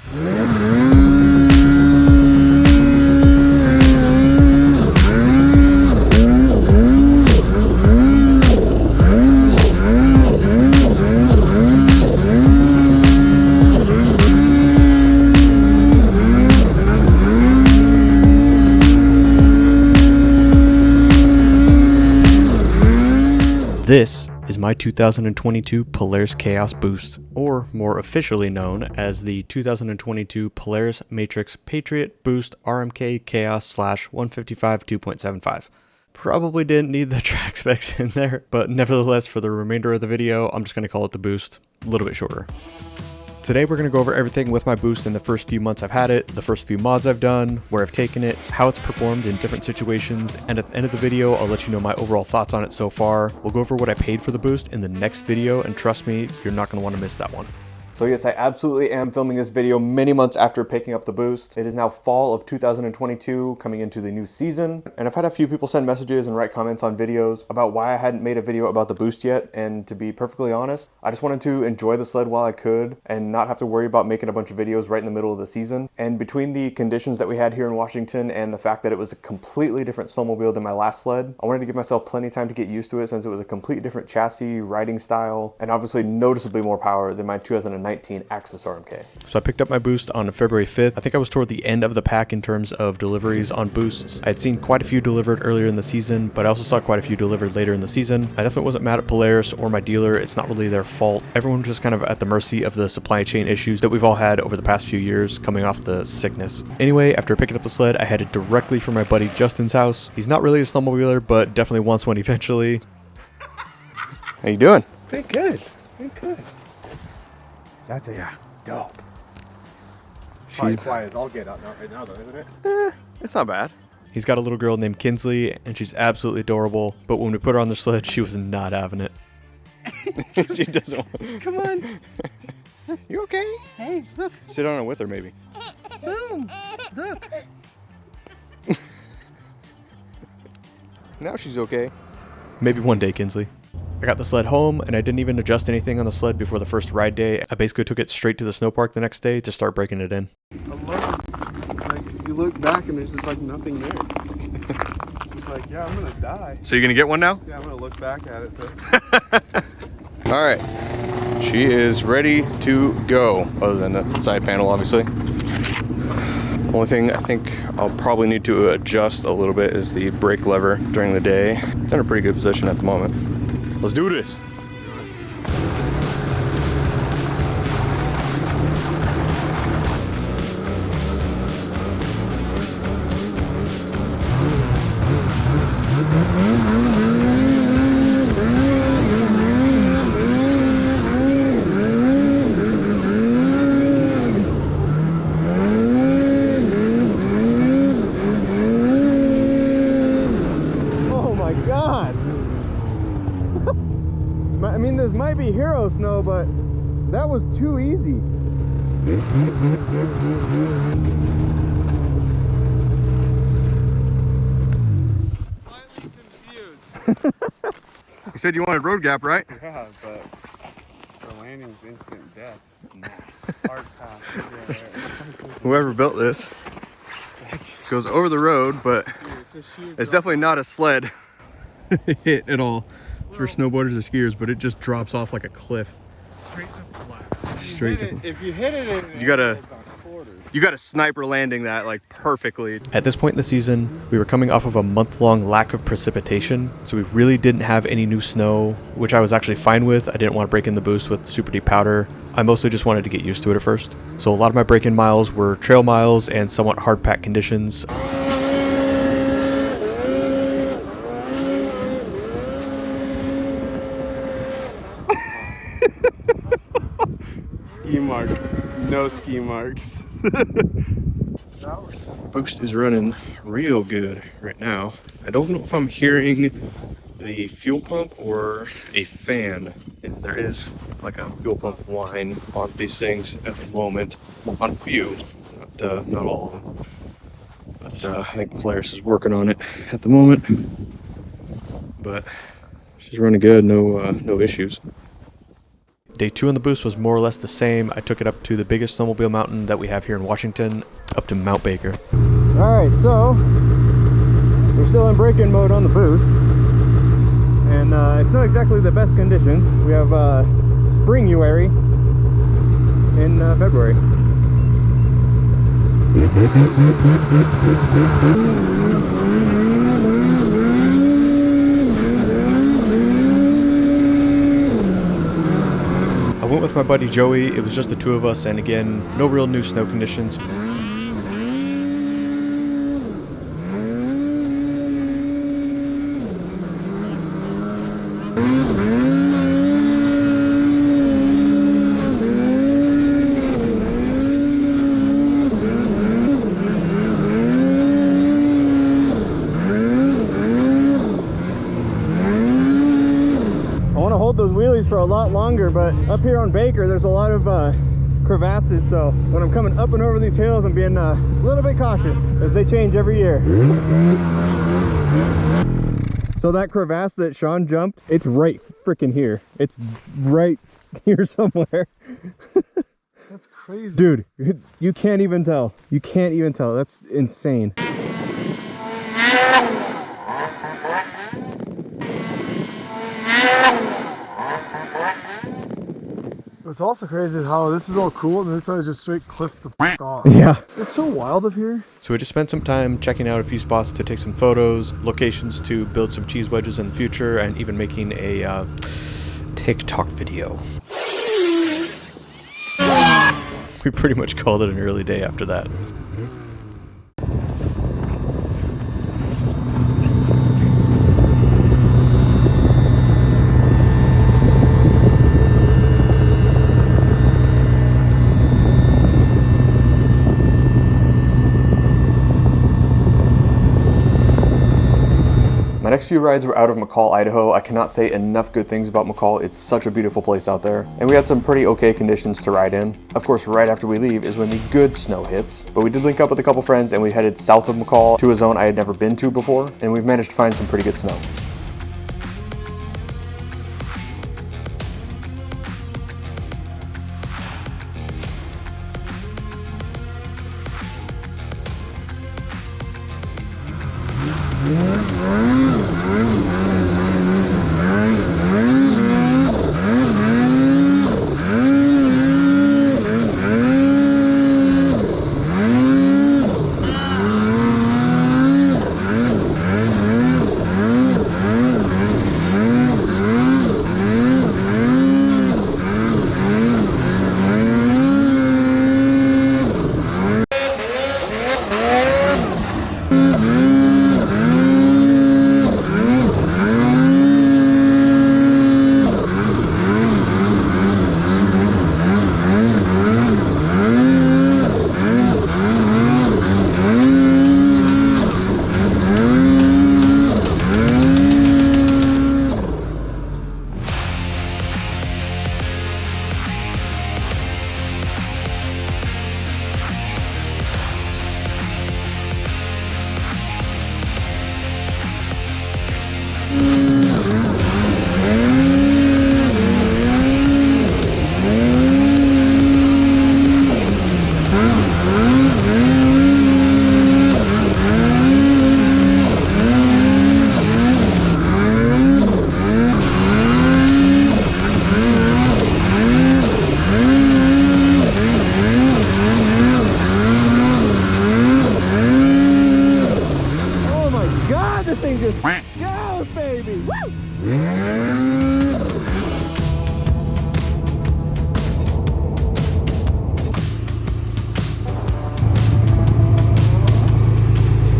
This is my 2022 Polaris Chaos Boost, or more officially known as the 2022 Polaris Matryx Patriot Boost RMK Chaos / 155 2.75. Probably didn't need the track specs in there, but nevertheless for the remainder of the video, I'm just going to call it the Boost, a little bit shorter. Today we're going to go over everything with my Boost in the first few months I've had it, the first few mods I've done, where I've taken it, how it's performed in different situations, and at the end of the video I'll let you know my overall thoughts on it so far. We'll go over what I paid for the Boost in the next video, and trust me, you're not going to want to miss that one. So yes, I absolutely am filming this video many months after picking up the Boost. It is now fall of 2022, coming into the new season. And I've had a few people send messages and write comments on videos about why I hadn't made a video about the Boost yet. And to be perfectly honest, I just wanted to enjoy the sled while I could and not have to worry about making a bunch of videos right in the middle of the season. And between the conditions that we had here in Washington and the fact that it was a completely different snowmobile than my last sled, I wanted to give myself plenty of time to get used to it since it was a completely different chassis, riding style, and obviously noticeably more power than my 2019 Axis RMK. So I picked up my Boost on February 5th. I think I was toward the end of the pack in terms of deliveries on Boosts. I had seen quite a few delivered earlier in the season, but I also saw quite a few delivered later in the season. I definitely wasn't mad at Polaris or my dealer. It's not really their fault. Everyone was just kind of at the mercy of the supply chain issues that we've all had over the past few years coming off the sickness. Anyway, after picking up the sled, I headed directly for my buddy Justin's house. He's not really a snowmobiler, but definitely wants one eventually. How you doing? Pretty good. Pretty good. That thing is dope. She's quiet as I'll get out right now, though, isn't it? It's not bad. He's got a little girl named Kinsley, and she's absolutely adorable. But when we put her on the sled, she was not having it. She doesn't want. Come on. You okay? Hey, look. Sit on it with her, maybe. Boom. Look. Now she's okay. Maybe one day, Kinsley. I got the sled home, and I didn't even adjust anything on the sled before the first ride day. I basically took it straight to the snow park the next day to start breaking it in. I love it. Like, you look back and there's just like nothing there. It's just like, yeah, I'm gonna die. So you're gonna get one now? Yeah, I'm gonna look back at it though. All right, she is ready to go, other than the side panel, obviously. Only thing I think I'll probably need to adjust a little bit is the brake lever during the day. It's in a pretty good position at the moment. Let's do this. Oh my God. I mean, this might be hero snow, but that was too easy. Slightly confused. You said you wanted road gap, right? Yeah, but the landing's instant death. Hard pass. Whoever built this goes over the road, but it's definitely not a sled hit at all. It's for snowboarders or skiers, but it just drops off like a cliff. Straight to flat. Straight to. If you hit it in, You gotta sniper landing that like perfectly. At this point in the season, we were coming off of a month-long lack of precipitation, so we really didn't have any new snow, which I was actually fine with. I didn't want to break in the Boost with super deep powder. I mostly just wanted to get used to it at first. So a lot of my break-in miles were trail miles and somewhat hard pack conditions. Ski mark. No ski marks. Boost is running real good right now. I don't know if I'm hearing the fuel pump or a fan. There is like a fuel pump whine on these things at the moment, on a few, not all of them. But I think Polaris is working on it at the moment. But she's running good, no issues. Day 2 on the Boost was more or less the same. I took it up to the biggest snowmobile mountain that we have here in Washington, up to Mount Baker. Alright, so we're still in break-in mode on the Boost, and it's not exactly the best conditions. We have Spring-uary in February. I went with my buddy Joey. It was just the two of us, and again, no real new snow conditions. Those wheelies for a lot longer, but up here on Baker there's a lot of crevasses, so when I'm coming up and over these hills I'm being a little bit cautious as they change every year. So that crevasse that Sean jumped, it's right freaking here. It's right here somewhere. That's crazy. Dude, you can't even tell. You can't even tell. That's insane. What's also crazy is how this is all cool and this side is just straight cliff the f off. Yeah. It's so wild up here. So we just spent some time checking out a few spots to take some photos, locations to build some cheese wedges in the future, and even making a TikTok video. We pretty much called it an early day after that. My next few rides were out of McCall, Idaho. I cannot say enough good things about McCall. It's such a beautiful place out there. And we had some pretty okay conditions to ride in. Of course, right after we leave is when the good snow hits. But we did link up with a couple friends and we headed south of McCall to a zone I had never been to before. And we've managed to find some pretty good snow.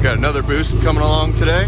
Got another boost coming along today.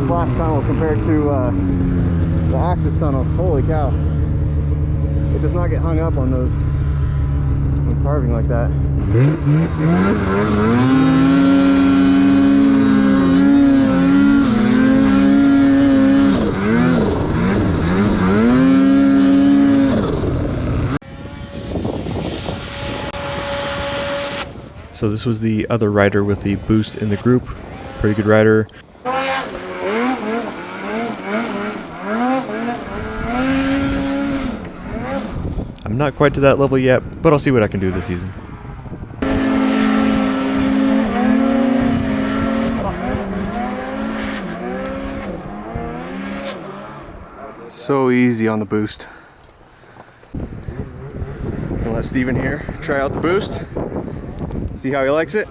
splash tunnel compared to the axis tunnel. Holy cow. It does not get hung up on those when carving like that. So this was the other rider with the boost in the group. Pretty good rider. I'm not quite to that level yet, but I'll see what I can do this season. So easy on the boost. I'll let Steven here try out the boost. See how he likes it.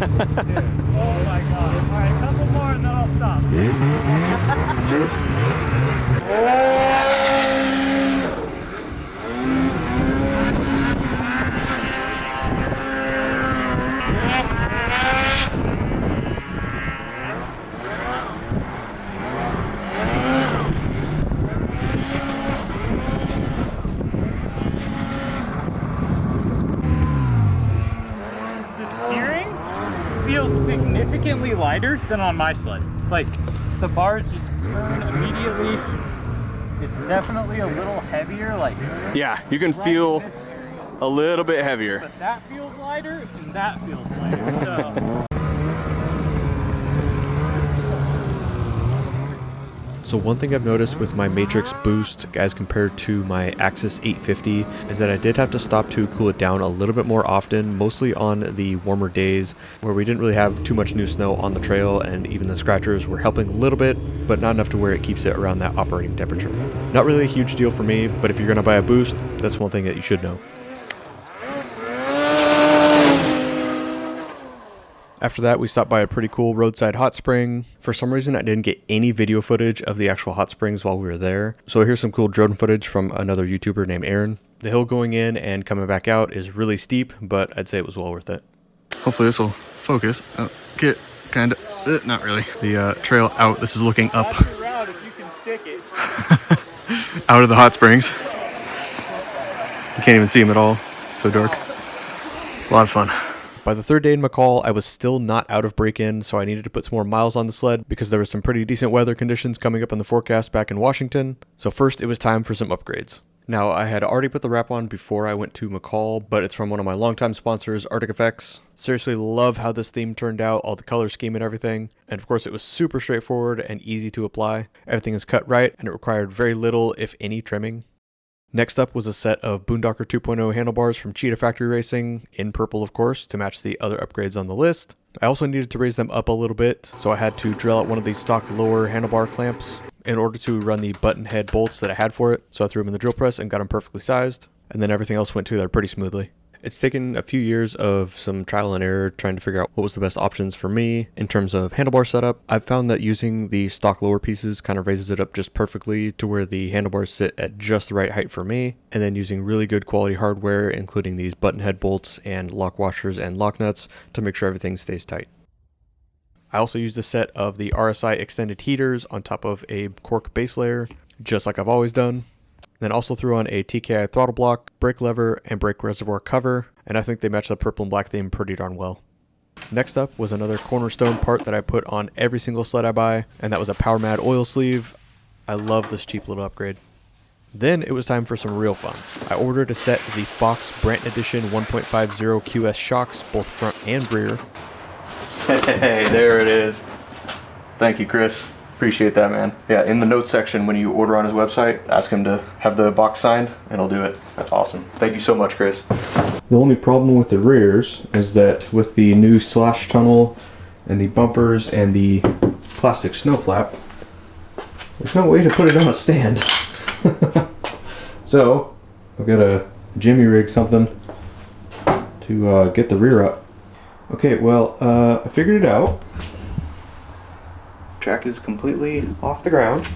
Oh my god. Alright, a couple more and then I'll stop. The steering feels significantly lighter than on my sled. Like, the bars just turn immediately. It's definitely a little heavier, like, Yeah, you can right feel in this area. a little bit heavier. But that feels lighter and that feels lighter. So So one thing I've noticed with my Matryx Boost as compared to my Axis 850 is that I did have to stop to cool it down a little bit more often, mostly on the warmer days where we didn't really have too much new snow on the trail, and even the scratchers were helping a little bit, but not enough to where it keeps it around that operating temperature. Not really a huge deal for me, but if you're going to buy a Boost, that's one thing that you should know. After that, we stopped by a pretty cool roadside hot spring. For some reason, I didn't get any video footage of the actual hot springs while we were there. So here's some cool drone footage from another YouTuber named Aaron. The hill going in and coming back out is really steep, but I'd say it was well worth it. Hopefully this will focus. Get kind of, not really. The trail out, this is looking up. that's your route if you can stick it. Out of the hot springs. You can't even see them at all. It's so dark. A lot of fun. By the third day in McCall, I was still not out of break-in, so I needed to put some more miles on the sled because there were some pretty decent weather conditions coming up in the forecast back in Washington. So first, it was time for some upgrades. Now, I had already put the wrap on before I went to McCall, but it's from one of my longtime sponsors, Arctic Effects. Seriously love how this theme turned out, all the color scheme and everything. And of course, it was super straightforward and easy to apply. Everything is cut right, and it required very little, if any, trimming. Next up was a set of Boondocker 2.0 handlebars from Cheetah Factory Racing, in purple of course, to match the other upgrades on the list. I also needed to raise them up a little bit, so I had to drill out one of these stock lower handlebar clamps in order to run the button head bolts that I had for it. So I threw them in the drill press and got them perfectly sized, and then everything else went together pretty smoothly. It's taken a few years of some trial and error trying to figure out what was the best options for me in terms of handlebar setup. I've found that using the stock lower pieces kind of raises it up just perfectly to where the handlebars sit at just the right height for me, and then using really good quality hardware, including these button head bolts and lock washers and lock nuts to make sure everything stays tight. I also used a set of the RSI extended heaters on top of a cork base layer, just like I've always done. Then also threw on a TKI throttle block, brake lever, and brake reservoir cover, and I think they match the purple and black theme pretty darn well. Next up was another cornerstone part that I put on every single sled I buy, and that was a PowerMad oil sleeve. I love this cheap little upgrade. Then it was time for some real fun. I ordered a set of the Fox Brant Edition 1.50 QS shocks, both front and rear. Hey, there it is. Thank you, Chris. Appreciate that, man. Yeah, in the notes section when you order on his website, ask him to have the box signed and he'll do it. That's awesome. Thank you so much, Chris. The only problem with the rears is that with the new slash tunnel and the bumpers and the plastic snow flap, there's no way to put it on a stand. So I've got to jimmy rig something to get the rear up. Okay, well, I figured it out. Track is completely off the ground.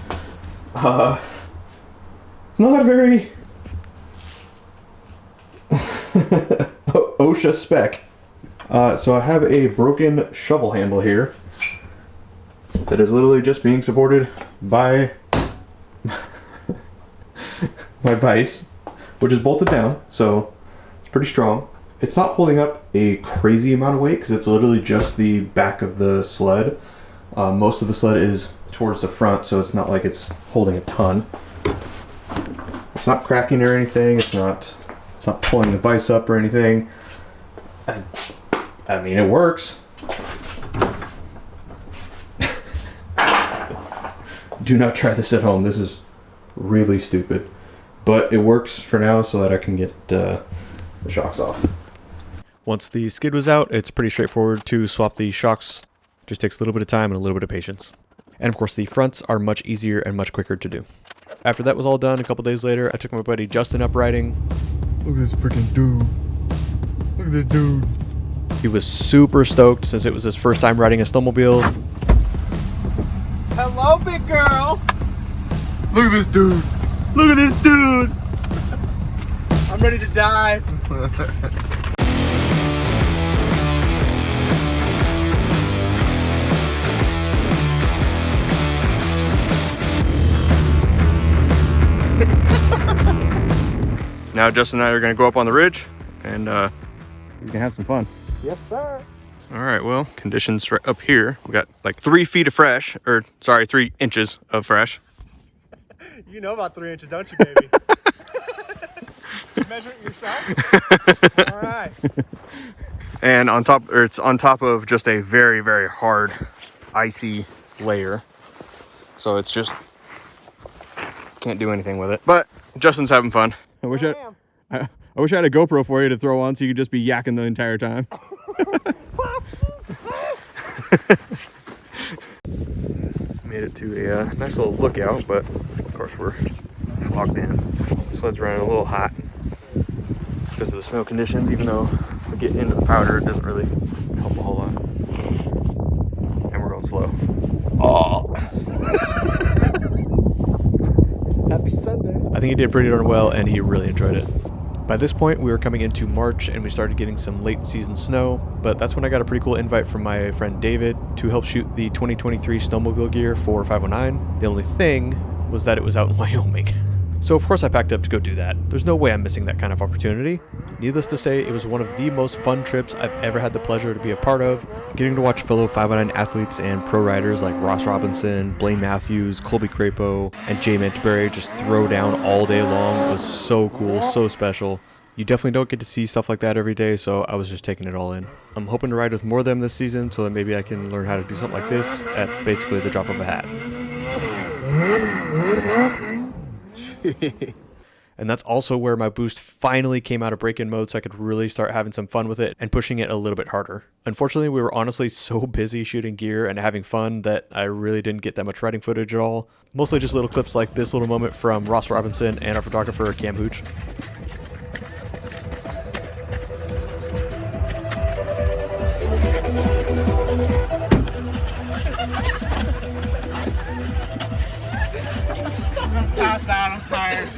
It's not very OSHA spec. So I have a broken shovel handle here that is literally just being supported by my vise, which is bolted down, so it's pretty strong. It's not holding up a crazy amount of weight because it's literally just the back of the sled. Most of the sled is towards the front, so it's not like it's holding a ton. It's not cracking or anything. It's not pulling the vise up or anything. I mean, it works. Do not try this at home. This is really stupid. But it works for now so that I can get the shocks off. Once the skid was out, it's pretty straightforward to swap the shocks. Just takes a little bit of time and a little bit of patience. And of course the fronts are much easier and much quicker to do. After that was all done, a couple days later, I took my buddy Justin up riding. Look at this freaking dude. Look at this dude. He was super stoked since it was his first time riding a snowmobile. Hello, big girl. Look at this dude. Look at this dude. I'm ready to die. Now Justin and I are going to go up on the ridge and we're going to have some fun. Yes, sir. All right, well, conditions right up here. We got like 3 feet of fresh, or sorry, 3 inches of fresh. You know about 3 inches, don't you, baby? You measure it yourself? All right. And on top, or it's on top of just a very, very hard, icy layer. So it's just, can't do anything with it. But Justin's having fun. I wish I had a GoPro for you to throw on so you could just be yakking the entire time. Made it to a nice little lookout, but of course we're fogged in. The sled's running a little hot because of the snow conditions, even though we get into the powder, it doesn't really help a whole lot. And we're going slow. Oh. Happy Sunday. I think he did pretty darn well and he really enjoyed it. By this point, we were coming into March and we started getting some late season snow, but that's when I got a pretty cool invite from my friend David to help shoot the 2023 snowmobile gear for 509. The only thing was that it was out in Wyoming. So of course I packed up to go do that. There's no way I'm missing that kind of opportunity. Needless to say, it was one of the most fun trips I've ever had the pleasure to be a part of. Getting to watch fellow 509 athletes and pro riders like Ross Robinson, Blaine Matthews, Colby Crapo, and Jay Mantaberry just throw down all day long was so cool, so special. You definitely don't get to see stuff like that every day, so I was just taking it all in. I'm hoping to ride with more of them this season so that maybe I can learn how to do something like this at basically the drop of a hat. And that's also where my boost finally came out of break-in mode so I could really start having some fun with it and pushing it a little bit harder. Unfortunately, we were honestly so busy shooting gear and having fun that I really didn't get that much riding footage at all. Mostly just little clips like this little moment from Ross Robinson and our photographer Cam Hooch. Pass out, I'm tired.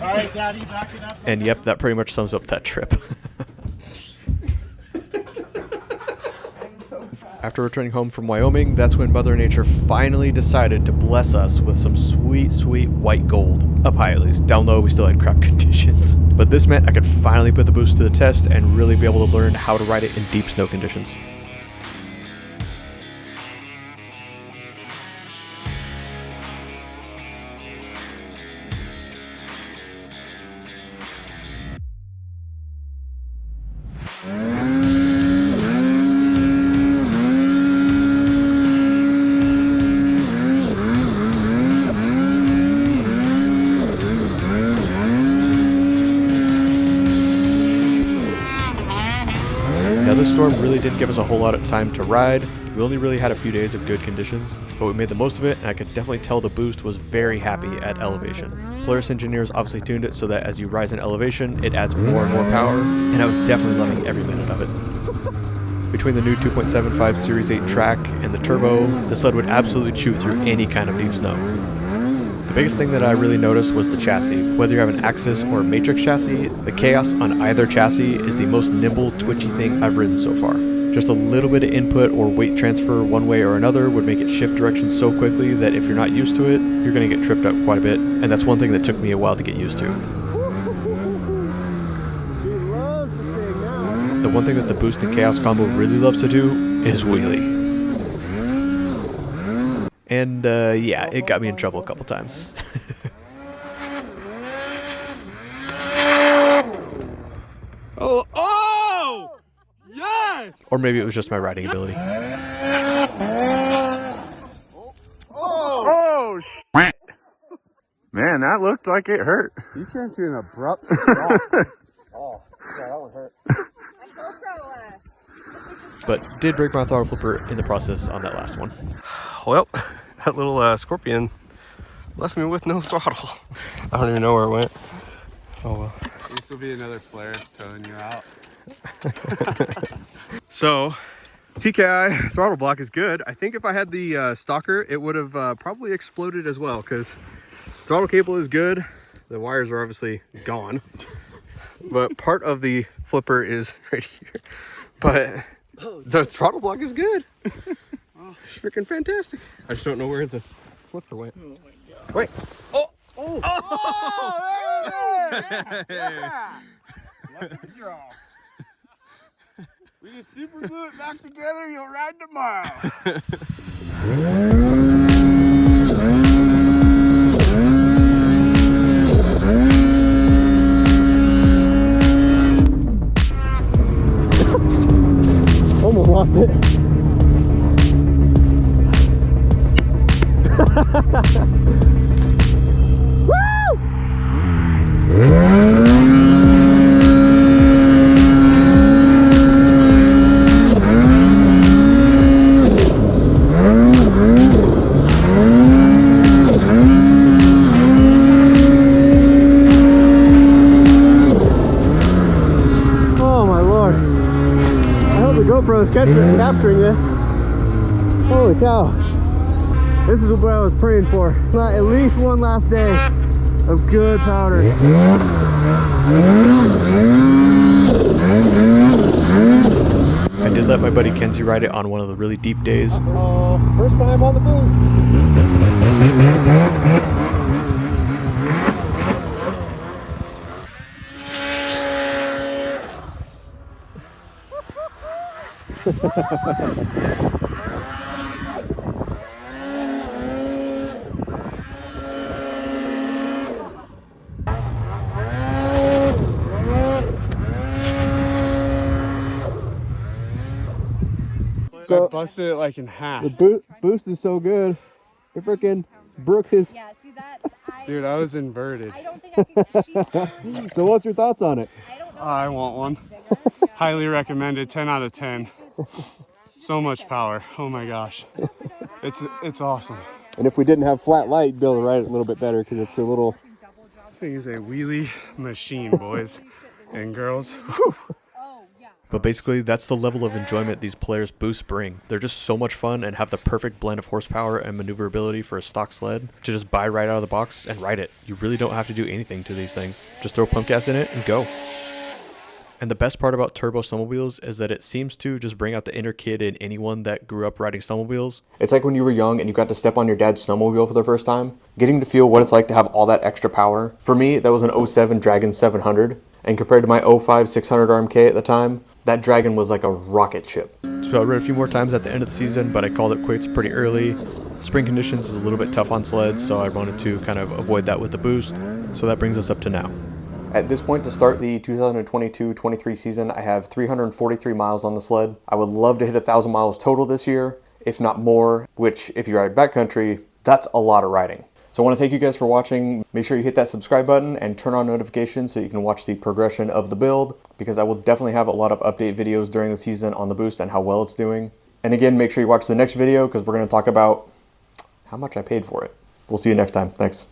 All right, Daddy, back it up. And yep, that pretty much sums up that trip. After returning home from Wyoming, that's when Mother Nature finally decided to bless us with some sweet, sweet white gold. Up high at least. Down low, we still had crap conditions. But this meant I could finally put the boost to the test and really be able to learn how to ride it in deep snow conditions. this storm really didn't give us a whole lot of time to ride. We only really had a few days of good conditions, but we made the most of it, and I could definitely tell the Boost was very happy at elevation. Polaris engineers obviously tuned it so that as you rise in elevation, it adds more and more power, and I was definitely loving every minute of it. Between the new 2.75 Series 8 track and the turbo, the sled would absolutely chew through any kind of deep snow. The biggest thing that I really noticed was the chassis. Whether you have an Axis or a Matryx chassis, the Chaos on either chassis is the most nimble, twitchy thing I've ridden so far. Just a little bit of input or weight transfer one way or another would make it shift direction so quickly that if you're not used to it, you're going to get tripped up quite a bit, and that's one thing that took me a while to get used to. The one thing that the Boost and Chaos combo really loves to do is wheelie. And yeah, it got me in trouble a couple times. Oh! Yes! Or maybe it was just my riding ability. Oh, shit. Man, that looked like it hurt. You came to an abrupt stop. Oh, yeah, that one hurt. But did break my throttle flipper in the process on that last one. Well, that little Scorpion left me with no throttle. I don't even know where it went. Oh well. This will be another Polaris towing you out. So, TKI throttle block is good. I think if I had the stalker, it would have probably exploded as well, because throttle cable is good. The wires are obviously gone, but part of the flipper is right here. But the throttle block is good. It's freaking fantastic. I just don't know where the flipper went. Oh my God. Wait. Oh! Oh! Oh! There it is! Yeah! Lucky draw. We just super glue it back together, you'll ride tomorrow. Almost lost it. Oh my Lord. I hope the GoPro is capturing this. Holy cow. This is what I was praying for. At least one last day of good powder. I did let my buddy Kenzie ride it on one of the really deep days. First time on the boost. So I busted it like in half. The boost is so good. It freaking broke his. Yeah, see that? Dude, I was inverted. I don't think I can. So what's your thoughts on it? I don't know. I want one. Highly recommended, 10 out of 10. So much power. Oh my gosh. It's awesome. And if we didn't have flat light, you'd be able to ride it a little bit better because it's a little. This thing is a wheelie machine, boys and girls. Whew. But basically, that's the level of enjoyment these Polaris Boosts bring. They're just so much fun and have the perfect blend of horsepower and maneuverability for a stock sled to just buy right out of the box and ride it. You really don't have to do anything to these things. Just throw pump gas in it and go. And the best part about turbo snowmobiles is that it seems to just bring out the inner kid in anyone that grew up riding snowmobiles. It's like when you were young and you got to step on your dad's snowmobile for the first time, getting to feel what it's like to have all that extra power. For me, that was an 07 Dragon 700, and compared to my 05 600 RMK at the time, that Dragon was like a rocket ship. So I rode a few more times at the end of the season, but I called it quits pretty early. Spring conditions is a little bit tough on sleds, so I wanted to kind of avoid that with the Boost. So that brings us up to now. At this point, to start the 2022-23 season, I have 343 miles on the sled. I would love to hit 1,000 miles total this year, if not more, which if you ride backcountry, that's a lot of riding. So I want to thank you guys for watching. Make sure you hit that subscribe button and turn on notifications so you can watch the progression of the build, because I will definitely have a lot of update videos during the season on the Boost and how well it's doing. And again, make sure you watch the next video because we're going to talk about how much I paid for it. We'll see you next time. Thanks.